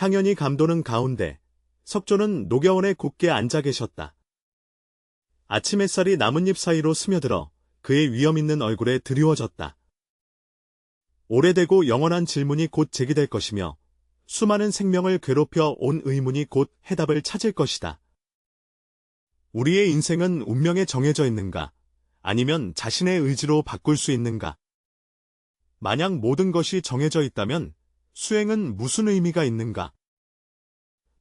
향연이 감도는 가운데 석조는 녹여원에 굳게 앉아 계셨다. 아침 햇살이 나뭇잎 사이로 스며들어 그의 위험 있는 얼굴에 드리워졌다. 오래되고 영원한 질문이 곧 제기될 것이며 수많은 생명을 괴롭혀 온 의문이 곧 해답을 찾을 것이다. 우리의 인생은 운명에 정해져 있는가? 아니면 자신의 의지로 바꿀 수 있는가? 만약 모든 것이 정해져 있다면 수행은 무슨 의미가 있는가?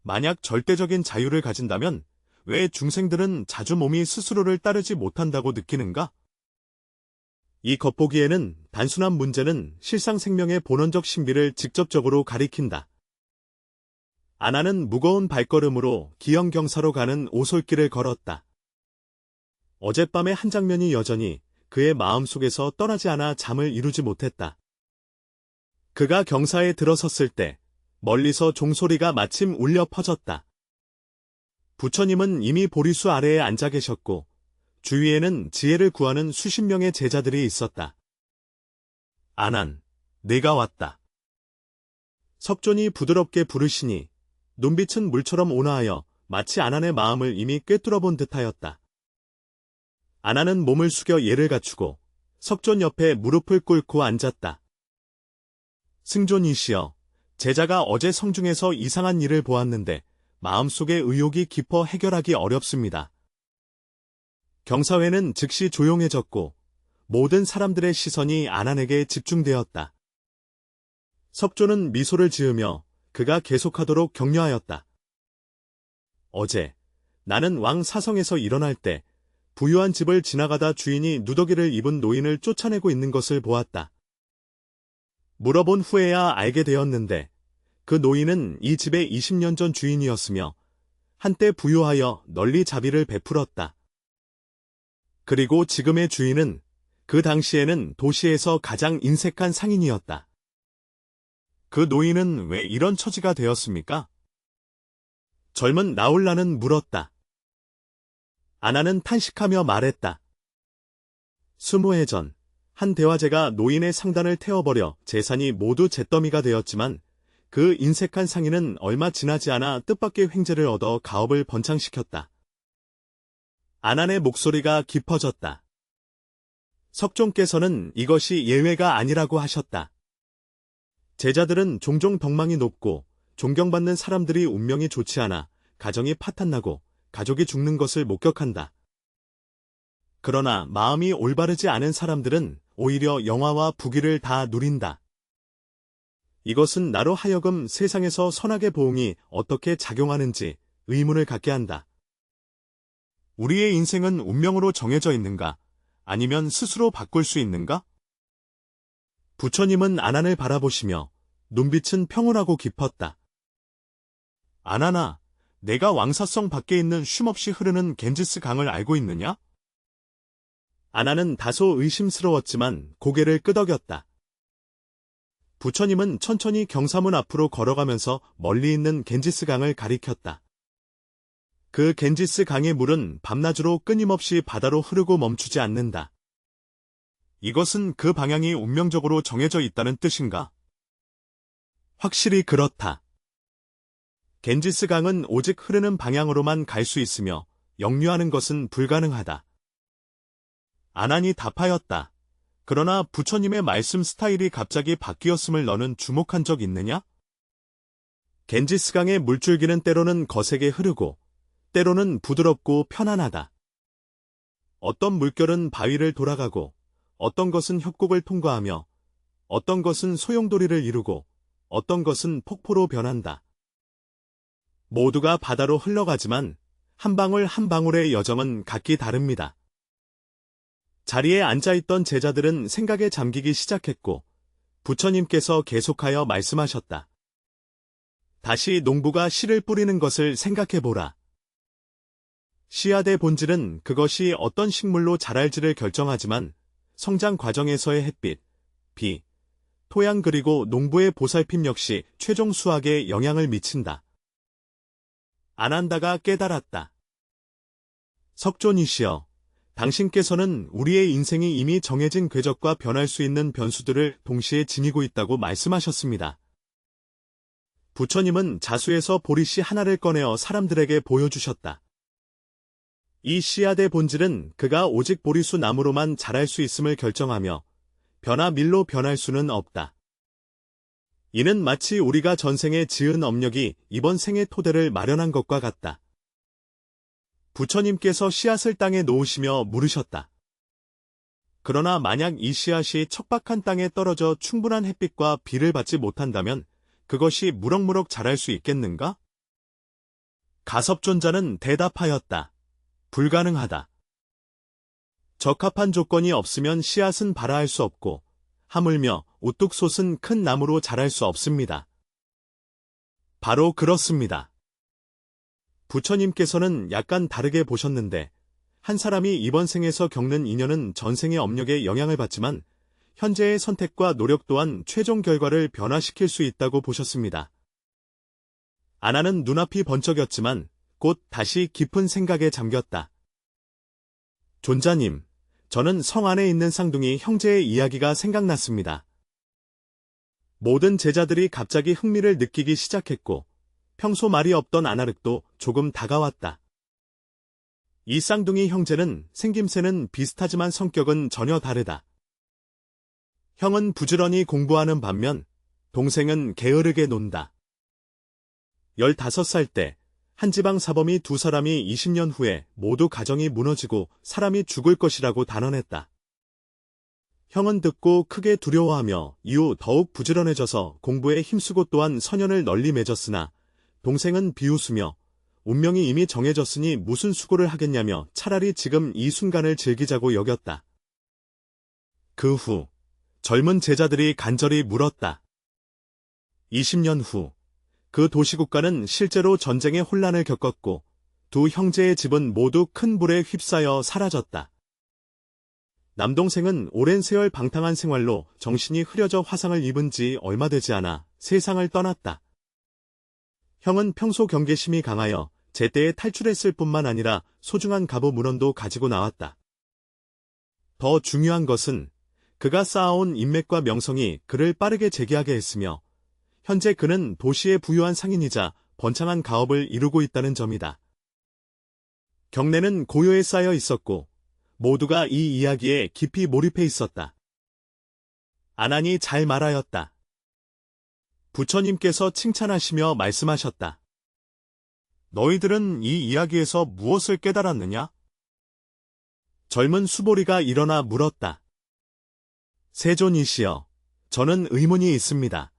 만약 절대적인 자유를 가진다면 왜 중생들은 자주 몸이 스스로를 따르지 못한다고 느끼는가? 이 겉보기에는 단순한 문제는 실상 생명의 본원적 신비를 직접적으로 가리킨다. 아나는 무거운 발걸음으로 기영경사로 가는 오솔길을 걸었다. 어젯밤의 한 장면이 여전히 그의 마음속에서 떠나지 않아 잠을 이루지 못했다. 그가 경사에 들어섰을 때 멀리서 종소리가 마침 울려 퍼졌다. 부처님은 이미 보리수 아래에 앉아 계셨고 주위에는 지혜를 구하는 수십 명의 제자들이 있었다. 아난, 내가 왔다. 석존이 부드럽게 부르시니 눈빛은 물처럼 온화하여 마치 아난의 마음을 이미 꿰뚫어본 듯하였다. 아난은 몸을 숙여 예를 갖추고 석존 옆에 무릎을 꿇고 앉았다. 승존이시여, 제자가 어제 성중에서 이상한 일을 보았는데 마음속에 의혹이 깊어 해결하기 어렵습니다. 경사회는 즉시 조용해졌고 모든 사람들의 시선이 아난에게 집중되었다. 석존은 미소를 지으며 그가 계속하도록 격려하였다. 어제 나는 왕 사성에서 일어날 때 부유한 집을 지나가다 주인이 누더기를 입은 노인을 쫓아내고 있는 것을 보았다. 물어본 후에야 알게 되었는데 그 노인은 이 집의 20년 전 주인이었으며 한때 부유하여 널리 자비를 베풀었다. 그리고 지금의 주인은 그 당시에는 도시에서 가장 인색한 상인이었다. 그 노인은 왜 이런 처지가 되었습니까? 젊은 나홀라는 물었다. 아나는 탄식하며 말했다. 20해 전, 한 대화제가 노인의 상단을 태워버려 재산이 모두 잿더미가 되었지만 그 인색한 상인은 얼마 지나지 않아 뜻밖의 횡재를 얻어 가업을 번창시켰다. 아난의 목소리가 깊어졌다. 석존께서는 이것이 예외가 아니라고 하셨다. 제자들은 종종 덕망이 높고 존경받는 사람들이 운명이 좋지 않아 가정이 파탄나고 가족이 죽는 것을 목격한다. 그러나 마음이 올바르지 않은 사람들은 오히려 영화와 부귀를 다 누린다. 이것은 나로 하여금 세상에서 선악의 보응이 어떻게 작용하는지 의문을 갖게 한다. 우리의 인생은 운명으로 정해져 있는가? 아니면 스스로 바꿀 수 있는가? 부처님은 아난을 바라보시며 눈빛은 평온하고 깊었다. 아난아, 내가 왕사성 밖에 있는 쉼없이 흐르는 겐지스 강을 알고 있느냐? 아난은 다소 의심스러웠지만 고개를 끄덕였다. 부처님은 천천히 경사문 앞으로 걸어가면서 멀리 있는 겐지스 강을 가리켰다. 그 겐지스 강의 물은 밤낮으로 끊임없이 바다로 흐르고 멈추지 않는다. 이것은 그 방향이 운명적으로 정해져 있다는 뜻인가? 확실히 그렇다. 겐지스 강은 오직 흐르는 방향으로만 갈 수 있으며 역류하는 것은 불가능하다. 아난이 답하였다. 그러나 부처님의 말씀 스타일이 갑자기 바뀌었음을 너는 주목한 적 있느냐? 겐지스 강의 물줄기는 때로는 거세게 흐르고 때로는 부드럽고 편안하다. 어떤 물결은 바위를 돌아가고 어떤 것은 협곡을 통과하며 어떤 것은 소용돌이를 이루고 어떤 것은 폭포로 변한다. 모두가 바다로 흘러가지만 한 방울 한 방울의 여정은 각기 다릅니다. 자리에 앉아있던 제자들은 생각에 잠기기 시작했고 부처님께서 계속하여 말씀하셨다. 다시 농부가 씨를 뿌리는 것을 생각해보라. 씨앗의 본질은 그것이 어떤 식물로 자랄지를 결정하지만 성장 과정에서의 햇빛, 비, 토양 그리고 농부의 보살핌 역시 최종 수확에 영향을 미친다. 아난다가 깨달았다. 석존이시여, 당신께서는 우리의 인생이 이미 정해진 궤적과 변할 수 있는 변수들을 동시에 지니고 있다고 말씀하셨습니다. 부처님은 자수에서 보리씨 하나를 꺼내어 사람들에게 보여주셨다. 이 씨앗의 본질은 그가 오직 보리수 나무로만 자랄 수 있음을 결정하며 변화밀로 변할 수는 없다. 이는 마치 우리가 전생에 지은 업력이 이번 생의 토대를 마련한 것과 같다. 부처님께서 씨앗을 땅에 놓으시며 물으셨다. 그러나 만약 이 씨앗이 척박한 땅에 떨어져 충분한 햇빛과 비를 받지 못한다면 그것이 무럭무럭 자랄 수 있겠는가? 가섭존자는 대답하였다. 불가능하다. 적합한 조건이 없으면 씨앗은 발아할 수 없고 하물며 우뚝 솟은 큰 나무로 자랄 수 없습니다. 바로 그렇습니다. 부처님께서는 약간 다르게 보셨는데 한 사람이 이번 생에서 겪는 인연은 전생의 업력에 영향을 받지만 현재의 선택과 노력 또한 최종 결과를 변화시킬 수 있다고 보셨습니다. 아나는 눈앞이 번쩍였지만 곧 다시 깊은 생각에 잠겼다. 존자님, 저는 성 안에 있는 쌍둥이 형제의 이야기가 생각났습니다. 모든 제자들이 갑자기 흥미를 느끼기 시작했고 평소 말이 없던 아나륵도 조금 다가왔다. 이 쌍둥이 형제는 생김새는 비슷하지만 성격은 전혀 다르다. 형은 부지런히 공부하는 반면 동생은 게으르게 논다. 15살 때 한 지방 사범이 두 사람이 20년 후에 모두 가정이 무너지고 사람이 죽을 것이라고 단언했다. 형은 듣고 크게 두려워하며 이후 더욱 부지런해져서 공부에 힘쓰고 또한 선연을 널리 맺었으나 동생은 비웃으며 운명이 이미 정해졌으니 무슨 수고를 하겠냐며 차라리 지금 이 순간을 즐기자고 여겼다. 그 후 젊은 제자들이 간절히 물었다. 20년 후 그 도시국가는 실제로 전쟁의 혼란을 겪었고 두 형제의 집은 모두 큰 불에 휩싸여 사라졌다. 남동생은 오랜 세월 방탕한 생활로 정신이 흐려져 화상을 입은 지 얼마 되지 않아 세상을 떠났다. 형은 평소 경계심이 강하여 제때에 탈출했을 뿐만 아니라 소중한 갑오 문헌도 가지고 나왔다. 더 중요한 것은 그가 쌓아온 인맥과 명성이 그를 빠르게 재기하게 했으며 현재 그는 도시의 부유한 상인이자 번창한 가업을 이루고 있다는 점이다. 경내는 고요에 쌓여 있었고 모두가 이 이야기에 깊이 몰입해 있었다. 아난이 잘 말하였다. 부처님께서 칭찬하시며 말씀하셨다. 너희들은 이 이야기에서 무엇을 깨달았느냐? 젊은 수보리가 일어나 물었다. 세존이시여, 저는 의문이 있습니다.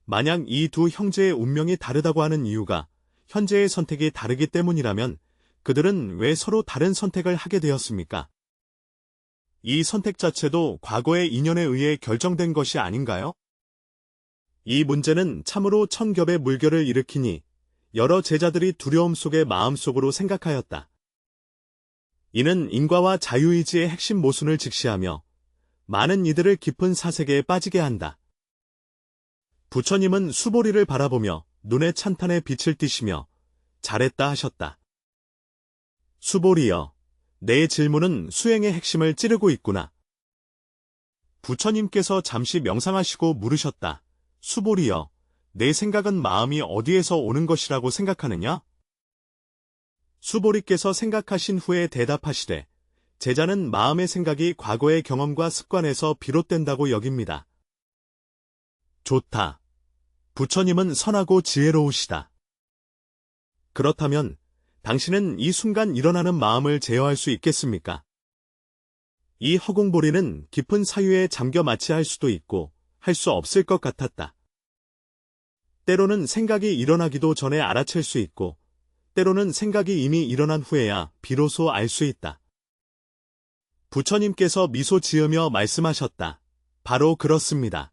만약 이 두 형제의 운명이 다르다고 하는 이유가 현재의 선택이 다르기 때문이라면 그들은 왜 서로 다른 선택을 하게 되었습니까? 이 선택 자체도 과거의 인연에 의해 결정된 것이 아닌가요? 이 문제는 참으로 천겹의 물결을 일으키니 여러 제자들이 두려움 속에 마음속으로 생각하였다. 이는 인과와 자유의지의 핵심 모순을 직시하며 많은 이들을 깊은 사색에 빠지게 한다. 부처님은 수보리를 바라보며 눈에 찬탄의 빛을 띠시며 잘했다 하셨다. 수보리여, 내 질문은 수행의 핵심을 찌르고 있구나. 부처님께서 잠시 명상하시고 물으셨다. 수보리여, 내 생각은 마음이 어디에서 오는 것이라고 생각하느냐? 수보리께서 생각하신 후에 대답하시되, 제자는 마음의 생각이 과거의 경험과 습관에서 비롯된다고 여깁니다. 좋다. 부처님은 선하고 지혜로우시다. 그렇다면 당신은 이 순간 일어나는 마음을 제어할 수 있겠습니까? 이 허공보리는 깊은 사유에 잠겨 마취할 수도 있고 할 수 없을 것 같았다. 때로는 생각이 일어나기도 전에 알아챌 수 있고 때로는 생각이 이미 일어난 후에야 비로소 알 수 있다. 부처님께서 미소 지으며 말씀하셨다. 바로 그렇습니다.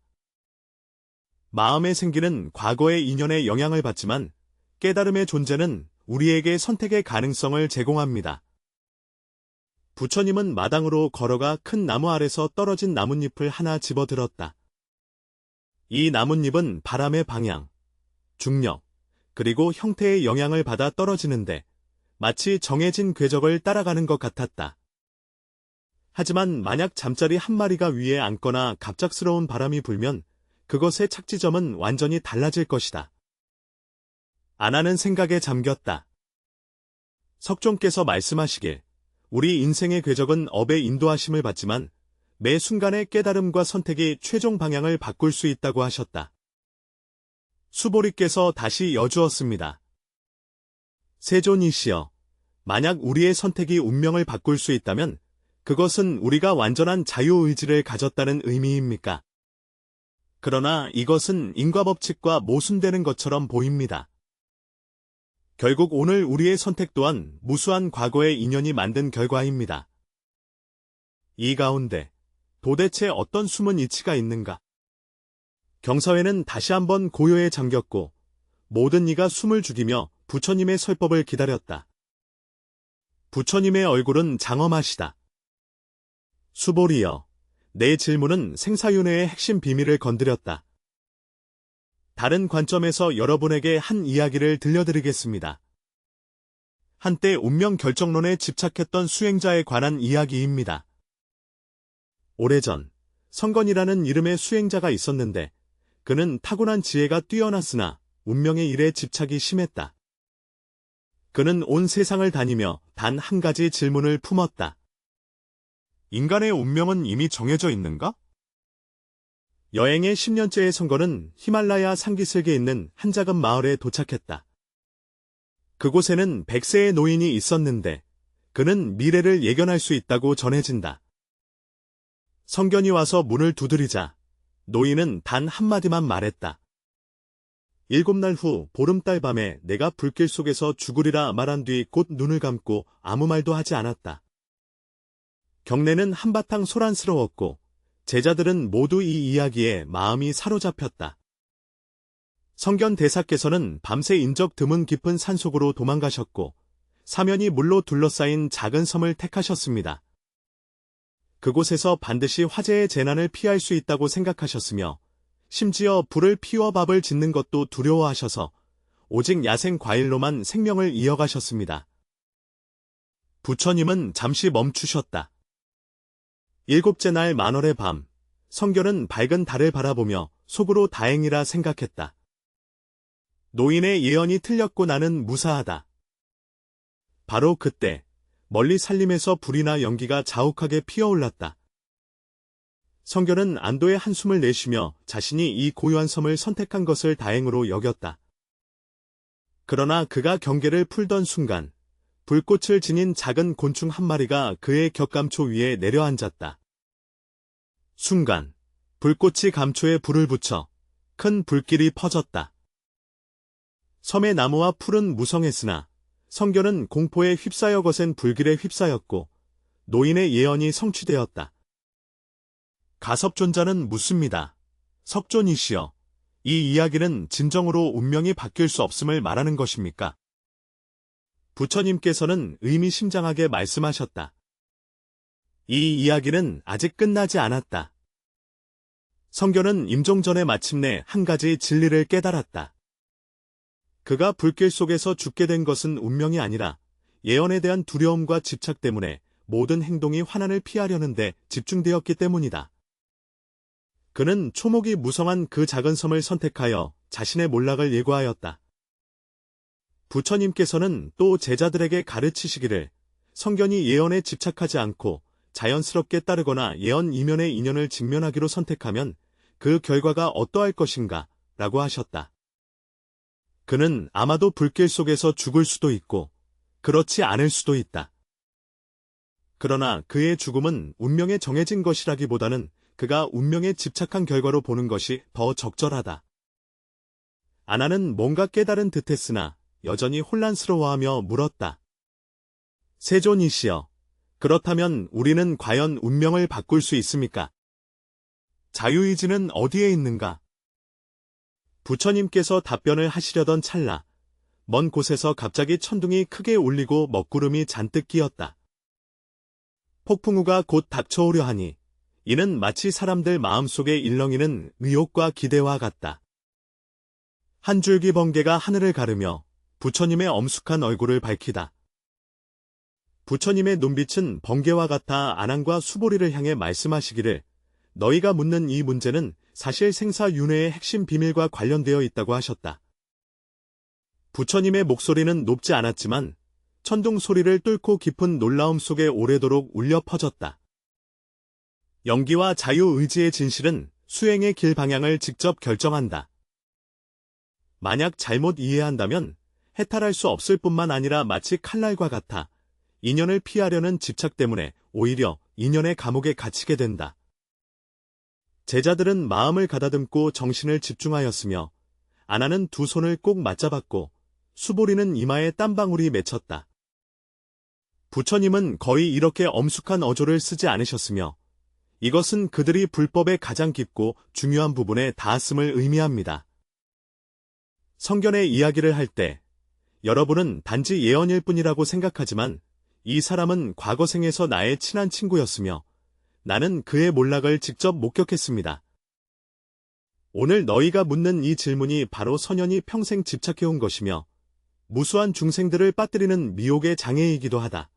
마음의 생기는 과거의 인연에 영향을 받지만 깨달음의 존재는 우리에게 선택의 가능성을 제공합니다. 부처님은 마당으로 걸어가 큰 나무 아래서 떨어진 나뭇잎을 하나 집어들었다. 이 나뭇잎은 바람의 방향, 중력, 그리고 형태의 영향을 받아 떨어지는데 마치 정해진 궤적을 따라가는 것 같았다. 하지만 만약 잠자리 한 마리가 위에 앉거나 갑작스러운 바람이 불면 그것의 착지점은 완전히 달라질 것이다. 아나는 생각에 잠겼다. 석종께서 말씀하시길, 우리 인생의 궤적은 업의 인도하심을 받지만 매 순간의 깨달음과 선택이 최종 방향을 바꿀 수 있다고 하셨다. 수보리께서 다시 여주었습니다. 세존이시여, 만약 우리의 선택이 운명을 바꿀 수 있다면 그것은 우리가 완전한 자유의지를 가졌다는 의미입니까? 그러나 이것은 인과법칙과 모순되는 것처럼 보입니다. 결국 오늘 우리의 선택 또한 무수한 과거의 인연이 만든 결과입니다. 이 가운데 도대체 어떤 숨은 이치가 있는가? 경서회는 다시 한번 고요에 잠겼고 모든 이가 숨을 죽이며 부처님의 설법을 기다렸다. 부처님의 얼굴은 장엄하시다. 수보리여, 내 질문은 생사윤회의 핵심 비밀을 건드렸다. 다른 관점에서 여러분에게 한 이야기를 들려드리겠습니다. 한때 운명 결정론에 집착했던 수행자에 관한 이야기입니다. 오래전 성건이라는 이름의 수행자가 있었는데 그는 타고난 지혜가 뛰어났으나 운명의 일에 집착이 심했다. 그는 온 세상을 다니며 단 한 가지 질문을 품었다. 인간의 운명은 이미 정해져 있는가? 여행의 10년째의 성건은 히말라야 산기슭에 있는 한 작은 마을에 도착했다. 그곳에는 100세의 노인이 있었는데 그는 미래를 예견할 수 있다고 전해진다. 성견이 와서 문을 두드리자 노인은 단 한마디만 말했다. 7날 후 보름달 밤에 내가 불길 속에서 죽으리라 말한 뒤 곧 눈을 감고 아무 말도 하지 않았다. 경례는 한바탕 소란스러웠고 제자들은 모두 이 이야기에 마음이 사로잡혔다. 성견 대사께서는 밤새 인적 드문 깊은 산속으로 도망가셨고 사면이 물로 둘러싸인 작은 섬을 택하셨습니다. 그곳에서 반드시 화재의 재난을 피할 수 있다고 생각하셨으며 심지어 불을 피워 밥을 짓는 것도 두려워하셔서 오직 야생 과일로만 생명을 이어가셨습니다. 부처님은 잠시 멈추셨다. 7째 날 만월의 밤, 성견은 밝은 달을 바라보며 속으로 다행이라 생각했다. 노인의 예언이 틀렸고 나는 무사하다. 바로 그때 멀리 산림에서 불이나 연기가 자욱하게 피어올랐다. 성견은 안도의 한숨을 내쉬며 자신이 이 고요한 섬을 선택한 것을 다행으로 여겼다. 그러나 그가 경계를 풀던 순간 불꽃을 지닌 작은 곤충 한 마리가 그의 격감초 위에 내려앉았다. 순간 불꽃이 감초에 불을 붙여 큰 불길이 퍼졌다. 섬의 나무와 풀은 무성했으나 성견은 공포에 휩싸여 거센 불길에 휩싸였고 노인의 예언이 성취되었다. 가섭존자는 묻습니다. 석존이시여, 이 이야기는 진정으로 운명이 바뀔 수 없음을 말하는 것입니까? 부처님께서는 의미심장하게 말씀하셨다. 이 이야기는 아직 끝나지 않았다. 성견은 임종 전에 마침내 한 가지 진리를 깨달았다. 그가 불길 속에서 죽게 된 것은 운명이 아니라 예언에 대한 두려움과 집착 때문에 모든 행동이 환난을 피하려는 데 집중되었기 때문이다. 그는 초목이 무성한 그 작은 섬을 선택하여 자신의 몰락을 예고하였다. 부처님께서는 또 제자들에게 가르치시기를 성견이 예언에 집착하지 않고 자연스럽게 따르거나 예언 이면의 인연을 직면하기로 선택하면 그 결과가 어떠할 것인가 라고 하셨다. 그는 아마도 불길 속에서 죽을 수도 있고 그렇지 않을 수도 있다. 그러나 그의 죽음은 운명에 정해진 것이라기보다는 그가 운명에 집착한 결과로 보는 것이 더 적절하다. 아나는 뭔가 깨달은 듯했으나 여전히 혼란스러워하며 물었다. 세존이시여, 그렇다면 우리는 과연 운명을 바꿀 수 있습니까? 자유의지는 어디에 있는가? 부처님께서 답변을 하시려던 찰나, 먼 곳에서 갑자기 천둥이 크게 울리고 먹구름이 잔뜩 끼었다. 폭풍우가 곧 닥쳐오려 하니 이는 마치 사람들 마음속에 일렁이는 의욕과 기대와 같다. 한 줄기 번개가 하늘을 가르며 부처님의 엄숙한 얼굴을 밝히다. 부처님의 눈빛은 번개와 같아 아난과 수보리를 향해 말씀하시기를 너희가 묻는 이 문제는 사실 생사윤회의 핵심 비밀과 관련되어 있다고 하셨다. 부처님의 목소리는 높지 않았지만 천둥 소리를 뚫고 깊은 놀라움 속에 오래도록 울려 퍼졌다. 영기와 자유의지의 진실은 수행의 길 방향을 직접 결정한다. 만약 잘못 이해한다면 해탈할 수 없을 뿐만 아니라 마치 칼날과 같아 인연을 피하려는 집착 때문에 오히려 인연의 감옥에 갇히게 된다. 제자들은 마음을 가다듬고 정신을 집중하였으며 아나는 두 손을 꼭 맞잡았고 수보리는 이마에 땀방울이 맺혔다. 부처님은 거의 이렇게 엄숙한 어조를 쓰지 않으셨으며 이것은 그들이 불법의 가장 깊고 중요한 부분에 닿았음을 의미합니다. 성견의 이야기를 할 때 여러분은 단지 예언일 뿐이라고 생각하지만 이 사람은 과거 생에서 나의 친한 친구였으며 나는 그의 몰락을 직접 목격했습니다. 오늘 너희가 묻는 이 질문이 바로 선현이 평생 집착해온 것이며 무수한 중생들을 빠뜨리는 미혹의 장애이기도 하다.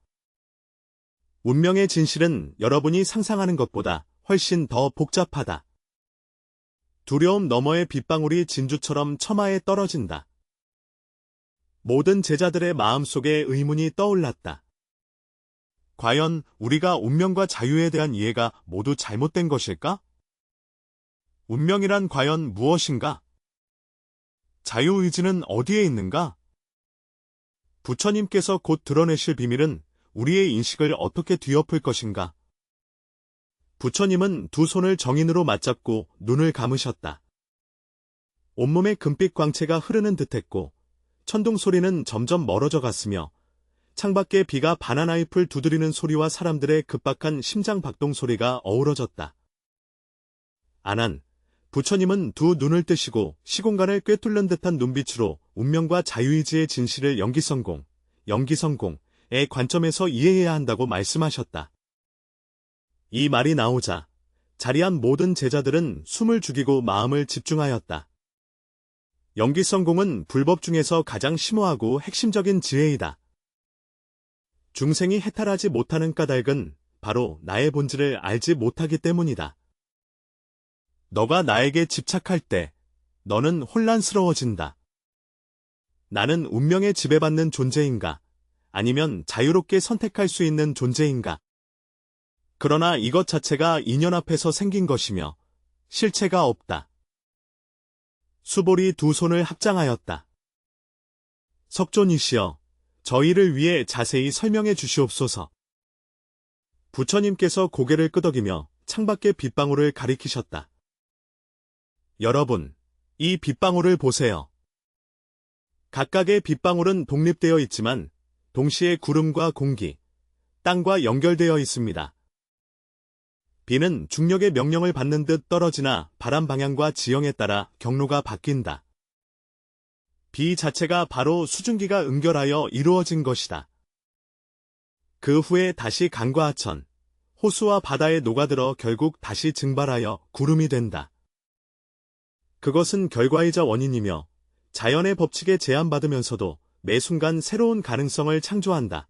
운명의 진실은 여러분이 상상하는 것보다 훨씬 더 복잡하다. 두려움 너머의 빗방울이 진주처럼 처마에 떨어진다. 모든 제자들의 마음속에 의문이 떠올랐다. 과연 우리가 운명과 자유에 대한 이해가 모두 잘못된 것일까? 운명이란 과연 무엇인가? 자유의지는 어디에 있는가? 부처님께서 곧 드러내실 비밀은 우리의 인식을 어떻게 뒤엎을 것인가? 부처님은 두 손을 정인으로 맞잡고 눈을 감으셨다. 온몸에 금빛 광채가 흐르는 듯했고 천둥 소리는 점점 멀어져 갔으며 창밖에 비가 바나나 잎을 두드리는 소리와 사람들의 급박한 심장 박동 소리가 어우러졌다. 아난, 부처님은 두 눈을 뜨시고 시공간을 꿰뚫는 듯한 눈빛으로 운명과 자유의지의 진실을 영기성공의 관점에서 이해해야 한다고 말씀하셨다. 이 말이 나오자 자리한 모든 제자들은 숨을 죽이고 마음을 집중하였다. 영기성공은 불법 중에서 가장 심오하고 핵심적인 지혜이다. 중생이 해탈하지 못하는 까닭은 바로 나의 본질을 알지 못하기 때문이다. 너가 나에게 집착할 때 너는 혼란스러워진다. 나는 운명에 지배받는 존재인가? 아니면 자유롭게 선택할 수 있는 존재인가? 그러나 이것 자체가 인연 앞에서 생긴 것이며 실체가 없다. 수보리 두 손을 합장하였다. 석존이시여, 저희를 위해 자세히 설명해 주시옵소서. 부처님께서 고개를 끄덕이며 창밖의 빗방울을 가리키셨다. 여러분, 이 빗방울을 보세요. 각각의 빗방울은 독립되어 있지만 동시에 구름과 공기, 땅과 연결되어 있습니다. 비는 중력의 명령을 받는 듯 떨어지나 바람 방향과 지형에 따라 경로가 바뀐다. 비 자체가 바로 수증기가 응결하여 이루어진 것이다. 그 후에 다시 강과 하천, 호수와 바다에 녹아들어 결국 다시 증발하여 구름이 된다. 그것은 결과이자 원인이며 자연의 법칙에 제한받으면서도 매 순간 새로운 가능성을 창조한다.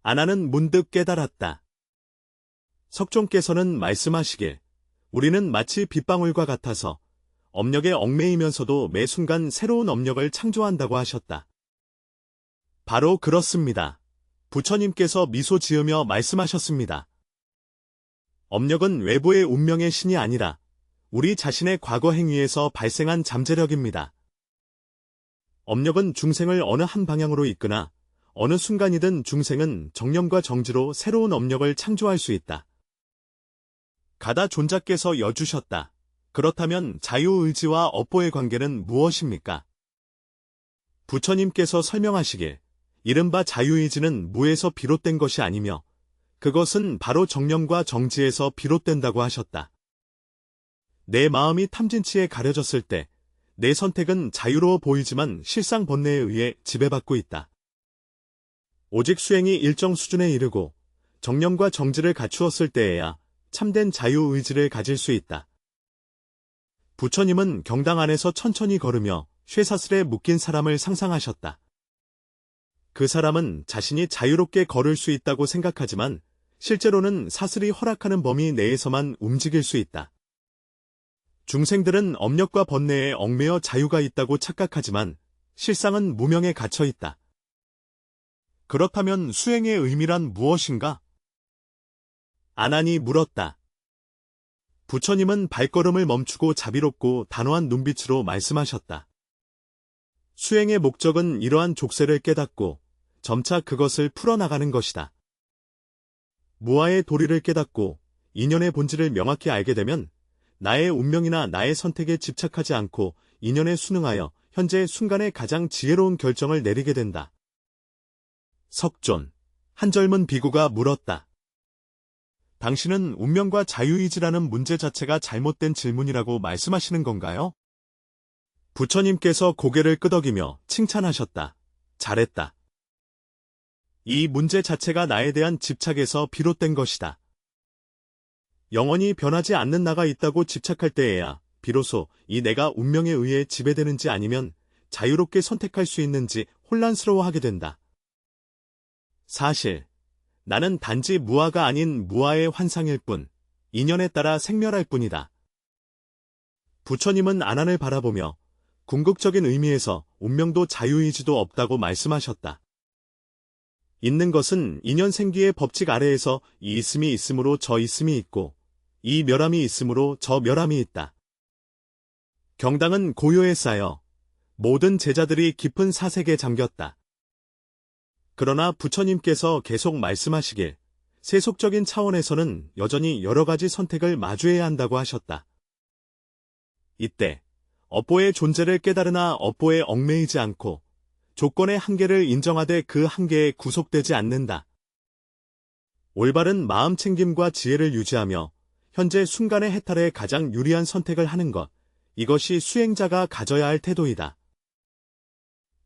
아나는 문득 깨달았다. 석종께서는 말씀하시길, 우리는 마치 빗방울과 같아서 업력에 얽매이면서도 매 순간 새로운 업력을 창조한다고 하셨다. 바로 그렇습니다. 부처님께서 미소 지으며 말씀하셨습니다. 업력은 외부의 운명의 신이 아니라 우리 자신의 과거 행위에서 발생한 잠재력입니다. 업력은 중생을 어느 한 방향으로 이끄나 어느 순간이든 중생은 정념과 정지로 새로운 업력을 창조할 수 있다. 가다 존자께서 여주셨다. 그렇다면 자유의지와 업보의 관계는 무엇입니까? 부처님께서 설명하시길, 이른바 자유의지는 무에서 비롯된 것이 아니며 그것은 바로 정념과 정지에서 비롯된다고 하셨다. 내 마음이 탐진치에 가려졌을 때 내 선택은 자유로워 보이지만 실상 번뇌에 의해 지배받고 있다. 오직 수행이 일정 수준에 이르고 정념과 정지를 갖추었을 때에야 참된 자유의지를 가질 수 있다. 부처님은 경당 안에서 천천히 걸으며 쇠사슬에 묶인 사람을 상상하셨다. 그 사람은 자신이 자유롭게 걸을 수 있다고 생각하지만 실제로는 사슬이 허락하는 범위 내에서만 움직일 수 있다. 중생들은 업력과 번뇌에 얽매여 자유가 있다고 착각하지만 실상은 무명에 갇혀 있다. 그렇다면 수행의 의미란 무엇인가? 아난이 물었다. 부처님은 발걸음을 멈추고 자비롭고 단호한 눈빛으로 말씀하셨다. 수행의 목적은 이러한 족쇄를 깨닫고 점차 그것을 풀어나가는 것이다. 무아의 도리를 깨닫고 인연의 본질을 명확히 알게 되면 나의 운명이나 나의 선택에 집착하지 않고 인연에 순응하여 현재 순간에 가장 지혜로운 결정을 내리게 된다. 석존, 한 젊은 비구가 물었다. 당신은 운명과 자유의지라는 문제 자체가 잘못된 질문이라고 말씀하시는 건가요? 부처님께서 고개를 끄덕이며 칭찬하셨다. 잘했다. 이 문제 자체가 나에 대한 집착에서 비롯된 것이다. 영원히 변하지 않는 나가 있다고 집착할 때에야 비로소 이 내가 운명에 의해 지배되는지 아니면 자유롭게 선택할 수 있는지 혼란스러워하게 된다. 사실 나는 단지 무아가 아닌 무아의 환상일 뿐, 인연에 따라 생멸할 뿐이다. 부처님은 아난을 바라보며 궁극적인 의미에서 운명도 자유의지도 없다고 말씀하셨다. 있는 것은 인연 생기의 법칙 아래에서 이 있음이 있으므로 저 있음이 있고 이 멸함이 있으므로 저 멸함이 있다. 경당은 고요에 쌓여 모든 제자들이 깊은 사색에 잠겼다. 그러나 부처님께서 계속 말씀하시길 세속적인 차원에서는 여전히 여러 가지 선택을 마주해야 한다고 하셨다. 이때 업보의 존재를 깨달으나 업보에 얽매이지 않고 조건의 한계를 인정하되 그 한계에 구속되지 않는다. 올바른 마음 챙김과 지혜를 유지하며 현재 순간의 해탈에 가장 유리한 선택을 하는 것, 이것이 수행자가 가져야 할 태도이다.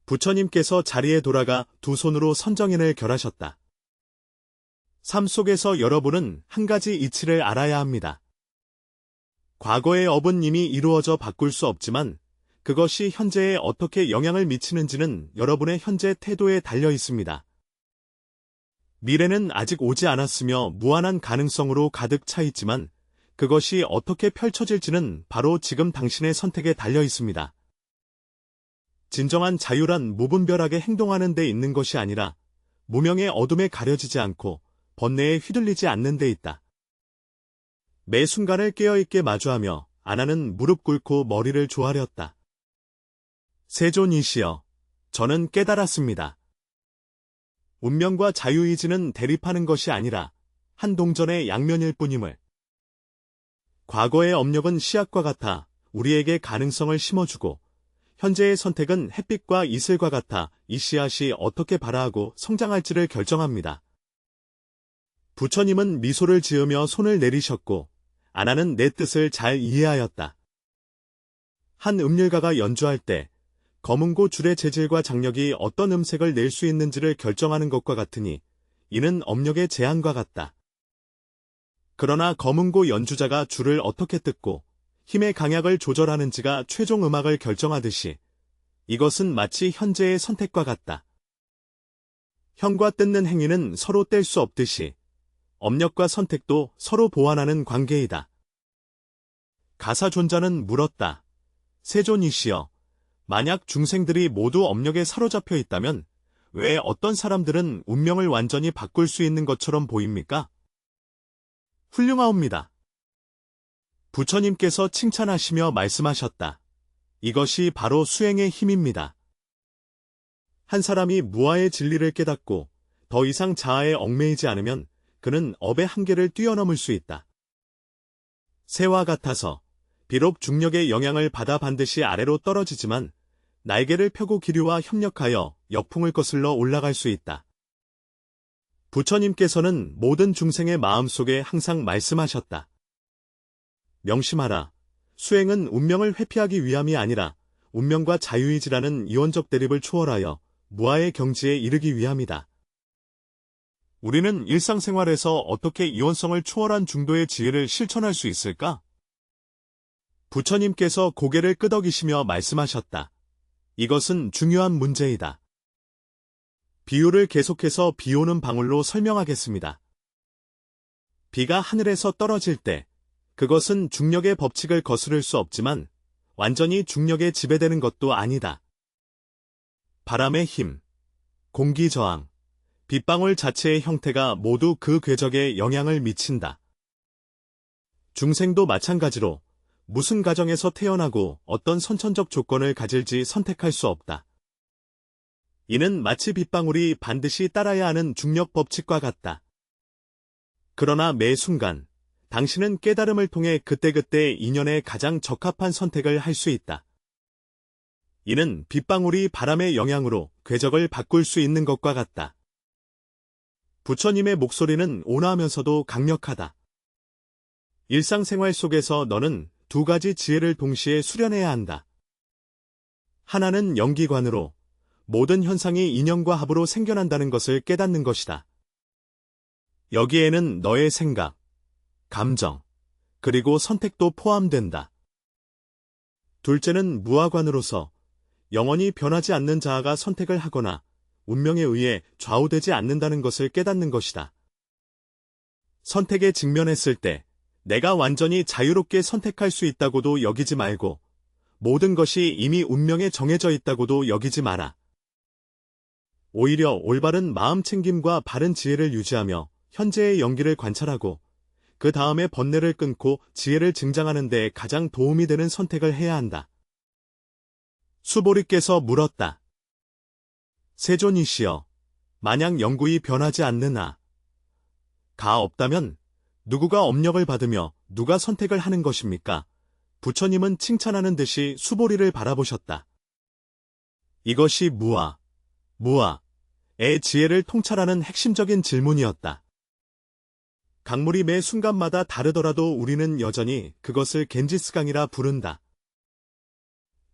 부처님께서 자리에 돌아가 두 손으로 선정인을 결하셨다. 삶 속에서 여러분은 한 가지 이치를 알아야 합니다. 과거의 업은 이미 이루어져 바꿀 수 없지만 그것이 현재에 어떻게 영향을 미치는지는 여러분의 현재 태도에 달려 있습니다. 미래는 아직 오지 않았으며 무한한 가능성으로 가득 차 있지만 그것이 어떻게 펼쳐질지는 바로 지금 당신의 선택에 달려 있습니다. 진정한 자유란 무분별하게 행동하는 데 있는 것이 아니라 무명의 어둠에 가려지지 않고 번뇌에 휘둘리지 않는 데 있다. 매 순간을 깨어있게 마주하며 아난은 무릎 꿇고 머리를 조아렸다. 세존이시여, 저는 깨달았습니다. 운명과 자유의지는 대립하는 것이 아니라 한 동전의 양면일 뿐임을. 과거의 업력은 씨앗과 같아 우리에게 가능성을 심어주고 현재의 선택은 햇빛과 이슬과 같아 이 씨앗이 어떻게 발아하고 성장할지를 결정합니다. 부처님은 미소를 지으며 손을 내리셨고 아난은 내 뜻을 잘 이해하였다. 한 음률가가 연주할 때 검은고 줄의 재질과 장력이 어떤 음색을 낼 수 있는지를 결정하는 것과 같으니 이는 업력의 제한과 같다. 그러나 검은고 연주자가 줄을 어떻게 뜯고 힘의 강약을 조절하는지가 최종 음악을 결정하듯이 이것은 마치 현재의 선택과 같다. 형과 뜯는 행위는 서로 뗄 수 없듯이 업력과 선택도 서로 보완하는 관계이다. 가사존자는 물었다. 세존이시여, 만약 중생들이 모두 업력에 사로잡혀 있다면 왜 어떤 사람들은 운명을 완전히 바꿀 수 있는 것처럼 보입니까? 훌륭하옵니다. 부처님께서 칭찬하시며 말씀하셨다. 이것이 바로 수행의 힘입니다. 한 사람이 무아의 진리를 깨닫고 더 이상 자아에 얽매이지 않으면 그는 업의 한계를 뛰어넘을 수 있다. 새와 같아서 비록 중력의 영향을 받아 반드시 아래로 떨어지지만 날개를 펴고 기류와 협력하여 역풍을 거슬러 올라갈 수 있다. 부처님께서는 모든 중생의 마음속에 항상 말씀하셨다. 명심하라. 수행은 운명을 회피하기 위함이 아니라 운명과 자유의지라는 이원적 대립을 초월하여 무아의 경지에 이르기 위함이다. 우리는 일상생활에서 어떻게 이원성을 초월한 중도의 지혜를 실천할 수 있을까? 부처님께서 고개를 끄덕이시며 말씀하셨다. 이것은 중요한 문제이다. 비유를 계속해서 비 오는 방울로 설명하겠습니다. 비가 하늘에서 떨어질 때 그것은 중력의 법칙을 거스를 수 없지만 완전히 중력에 지배되는 것도 아니다. 바람의 힘, 공기 저항, 빗방울 자체의 형태가 모두 그 궤적에 영향을 미친다. 중생도 마찬가지로 무슨 가정에서 태어나고 어떤 선천적 조건을 가질지 선택할 수 없다. 이는 마치 빗방울이 반드시 따라야 하는 중력 법칙과 같다. 그러나 매 순간 당신은 깨달음을 통해 그때그때 인연에 가장 적합한 선택을 할 수 있다. 이는 빗방울이 바람의 영향으로 궤적을 바꿀 수 있는 것과 같다. 부처님의 목소리는 온화하면서도 강력하다. 일상생활 속에서 너는 두 가지 지혜를 동시에 수련해야 한다. 하나는 연기관으로 모든 현상이 인연과 합으로 생겨난다는 것을 깨닫는 것이다. 여기에는 너의 생각, 감정, 그리고 선택도 포함된다. 둘째는 무화관으로서 영원히 변하지 않는 자아가 선택을 하거나 운명에 의해 좌우되지 않는다는 것을 깨닫는 것이다. 선택에 직면했을 때 내가 완전히 자유롭게 선택할 수 있다고도 여기지 말고 모든 것이 이미 운명에 정해져 있다고도 여기지 마라. 오히려 올바른 마음 챙김과 바른 지혜를 유지하며 현재의 연기를 관찰하고 그 다음에 번뇌를 끊고 지혜를 증장하는 데 가장 도움이 되는 선택을 해야 한다. 수보리께서 물었다. 세존이시여, 만약 영구히 변하지 않는 가 없다면 누구가 업력을 받으며 누가 선택을 하는 것입니까? 부처님은 칭찬하는 듯이 수보리를 바라보셨다. 이것이 무아의 지혜를 통찰하는 핵심적인 질문이었다. 강물이 매 순간마다 다르더라도 우리는 여전히 그것을 겐지스강이라 부른다.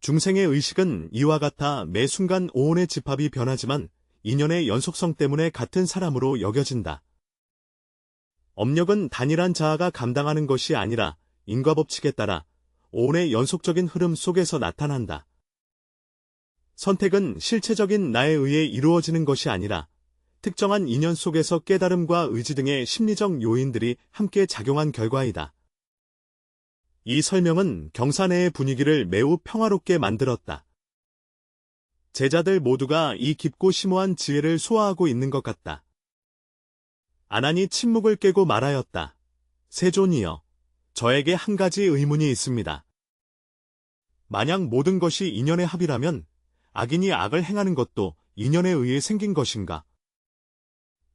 중생의 의식은 이와 같아 매 순간 오온의 집합이 변하지만 인연의 연속성 때문에 같은 사람으로 여겨진다. 업력은 단일한 자아가 감당하는 것이 아니라 인과법칙에 따라 오온의 연속적인 흐름 속에서 나타난다. 선택은 실체적인 나에 의해 이루어지는 것이 아니라 특정한 인연 속에서 깨달음과 의지 등의 심리적 요인들이 함께 작용한 결과이다. 이 설명은 경사내의 분위기를 매우 평화롭게 만들었다. 제자들 모두가 이 깊고 심오한 지혜를 소화하고 있는 것 같다. 아난이 침묵을 깨고 말하였다. 세존이여, 저에게 한 가지 의문이 있습니다. 만약 모든 것이 인연의 합이라면 악인이 악을 행하는 것도 인연에 의해 생긴 것인가?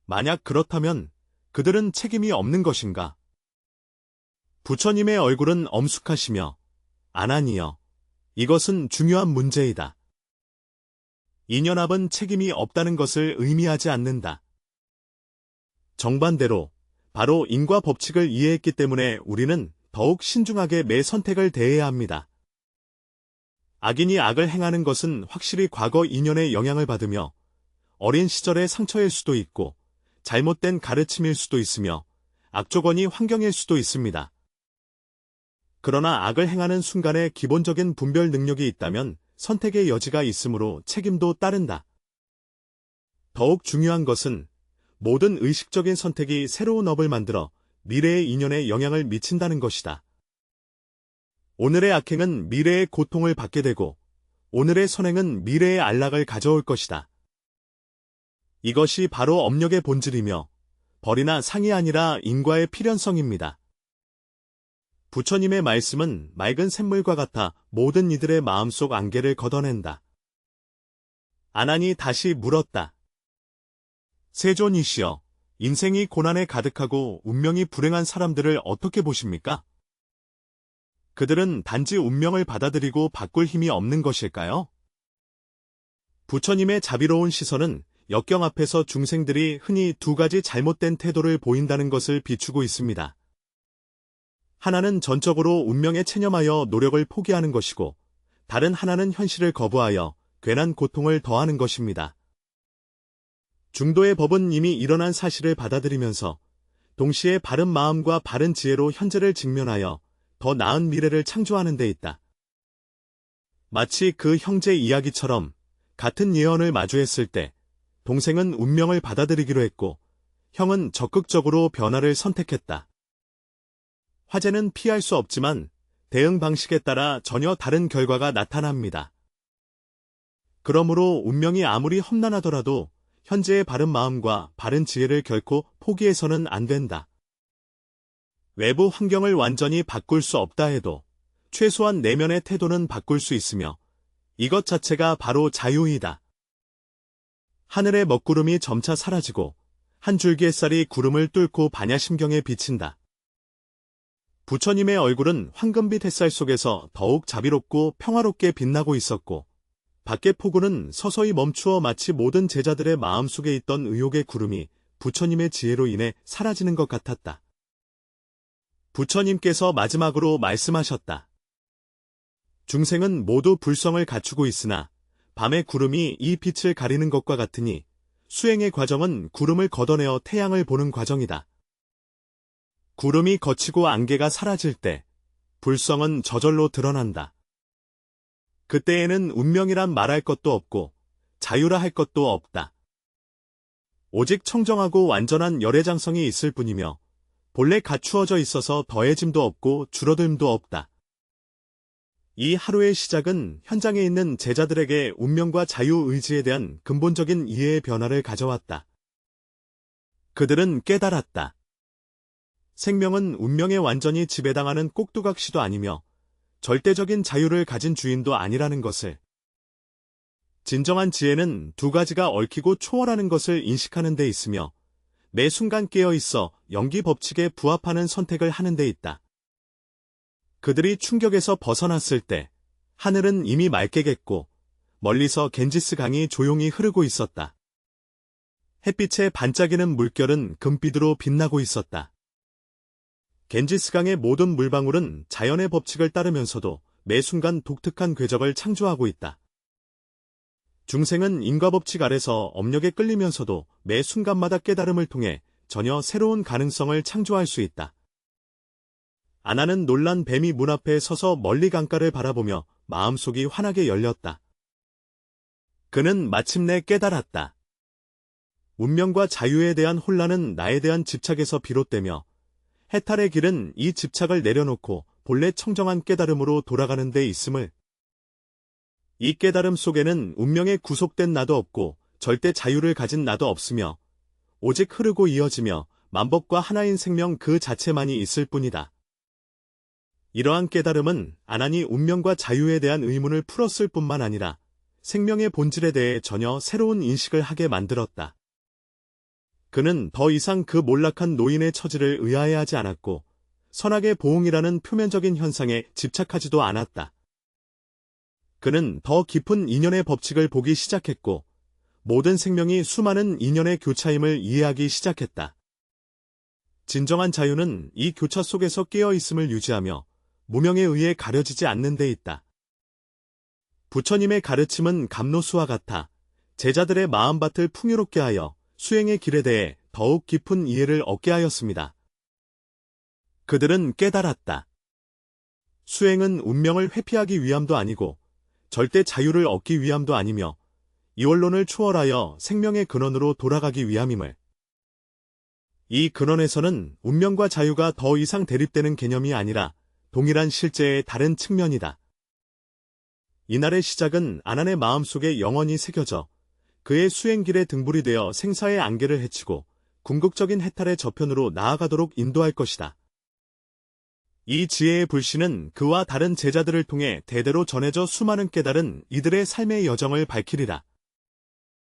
만약 그렇다면 그들은 책임이 없는 것인가? 부처님의 얼굴은 엄숙하시며 아난이여, 이것은 중요한 문제이다. 인연합은 책임이 없다는 것을 의미하지 않는다. 정반대로 바로 인과 법칙을 이해했기 때문에 우리는 더욱 신중하게 매 선택을 대해야 합니다. 악인이 악을 행하는 것은 확실히 과거 인연의 영향을 받으며 어린 시절의 상처일 수도 있고 잘못된 가르침일 수도 있으며 악조건이 환경일 수도 있습니다. 그러나 악을 행하는 순간에 기본적인 분별 능력이 있다면 선택의 여지가 있으므로 책임도 따른다. 더욱 중요한 것은 모든 의식적인 선택이 새로운 업을 만들어 미래의 인연에 영향을 미친다는 것이다. 오늘의 악행은 미래의 고통을 받게 되고 오늘의 선행은 미래의 안락을 가져올 것이다. 이것이 바로 업력의 본질이며 벌이나 상이 아니라 인과의 필연성입니다. 부처님의 말씀은 맑은 샘물과 같아 모든 이들의 마음속 안개를 걷어낸다. 아난이 다시 물었다. 세존이시여, 인생이 고난에 가득하고 운명이 불행한 사람들을 어떻게 보십니까? 그들은 단지 운명을 받아들이고 바꿀 힘이 없는 것일까요? 부처님의 자비로운 시선은 역경 앞에서 중생들이 흔히 두 가지 잘못된 태도를 보인다는 것을 비추고 있습니다. 하나는 전적으로 운명에 체념하여 노력을 포기하는 것이고, 다른 하나는 현실을 거부하여 괜한 고통을 더하는 것입니다. 중도의 법은 이미 일어난 사실을 받아들이면서 동시에 바른 마음과 바른 지혜로 현재를 직면하여 더 나은 미래를 창조하는 데 있다. 마치 그 형제 이야기처럼 같은 예언을 마주했을 때 동생은 운명을 받아들이기로 했고 형은 적극적으로 변화를 선택했다. 화재는 피할 수 없지만 대응 방식에 따라 전혀 다른 결과가 나타납니다. 그러므로 운명이 아무리 험난하더라도 현재의 바른 마음과 바른 지혜를 결코 포기해서는 안 된다. 외부 환경을 완전히 바꿀 수 없다 해도 최소한 내면의 태도는 바꿀 수 있으며 이것 자체가 바로 자유이다. 하늘의 먹구름이 점차 사라지고 한 줄기 햇살이 구름을 뚫고 반야심경에 비친다. 부처님의 얼굴은 황금빛 햇살 속에서 더욱 자비롭고 평화롭게 빛나고 있었고 밖의 폭우는 서서히 멈추어 마치 모든 제자들의 마음속에 있던 의욕의 구름이 부처님의 지혜로 인해 사라지는 것 같았다. 부처님께서 마지막으로 말씀하셨다. 중생은 모두 불성을 갖추고 있으나 밤의 구름이 이 빛을 가리는 것과 같으니 수행의 과정은 구름을 걷어내어 태양을 보는 과정이다. 구름이 걷히고 안개가 사라질 때 불성은 저절로 드러난다. 그때에는 운명이란 말할 것도 없고 자유라 할 것도 없다. 오직 청정하고 완전한 열애장성이 있을 뿐이며 본래 갖추어져 있어서 더해짐도 없고 줄어듦도 없다. 이 하루의 시작은 현장에 있는 제자들에게 운명과 자유의지에 대한 근본적인 이해의 변화를 가져왔다. 그들은 깨달았다. 생명은 운명에 완전히 지배당하는 꼭두각시도 아니며 절대적인 자유를 가진 주인도 아니라는 것을. 진정한 지혜는 두 가지가 얽히고 초월하는 것을 인식하는 데 있으며 매 순간 깨어있어 연기 법칙에 부합하는 선택을 하는 데 있다. 그들이 충격에서 벗어났을 때 하늘은 이미 맑게 겠고 멀리서 겐지스 강이 조용히 흐르고 있었다. 햇빛에 반짝이는 물결은 금빛으로 빛나고 있었다. 겐지스 강의 모든 물방울은 자연의 법칙을 따르면서도 매 순간 독특한 궤적을 창조하고 있다. 중생은 인과법칙 아래서 업력에 끌리면서도 매 순간마다 깨달음을 통해 전혀 새로운 가능성을 창조할 수 있다. 아나는 놀란 뱀이 문 앞에 서서 멀리 강가를 바라보며 마음속이 환하게 열렸다. 그는 마침내 깨달았다. 운명과 자유에 대한 혼란은 나에 대한 집착에서 비롯되며 해탈의 길은 이 집착을 내려놓고 본래 청정한 깨달음으로 돌아가는 데 있음을. 이 깨달음 속에는 운명에 구속된 나도 없고 절대 자유를 가진 나도 없으며 오직 흐르고 이어지며 만법과 하나인 생명 그 자체만이 있을 뿐이다. 이러한 깨달음은 아난이 운명과 자유에 대한 의문을 풀었을 뿐만 아니라 생명의 본질에 대해 전혀 새로운 인식을 하게 만들었다. 그는 더 이상 그 몰락한 노인의 처지를 의아해하지 않았고 선악의 보응이라는 표면적인 현상에 집착하지도 않았다. 그는 더 깊은 인연의 법칙을 보기 시작했고 모든 생명이 수많은 인연의 교차임을 이해하기 시작했다. 진정한 자유는 이 교차 속에서 깨어있음을 유지하며 무명에 의해 가려지지 않는 데 있다. 부처님의 가르침은 감로수와 같아 제자들의 마음밭을 풍요롭게 하여 수행의 길에 대해 더욱 깊은 이해를 얻게 하였습니다. 그들은 깨달았다. 수행은 운명을 회피하기 위함도 아니고 절대 자유를 얻기 위함도 아니며 이원론을 초월하여 생명의 근원으로 돌아가기 위함임을. 이 근원에서는 운명과 자유가 더 이상 대립되는 개념이 아니라 동일한 실제의 다른 측면이다. 이날의 시작은 아난의 마음속에 영원히 새겨져 그의 수행길에 등불이 되어 생사의 안개를 헤치고 궁극적인 해탈의 저편으로 나아가도록 인도할 것이다. 이 지혜의 불씨는 그와 다른 제자들을 통해 대대로 전해져 수많은 깨달은 이들의 삶의 여정을 밝히리라.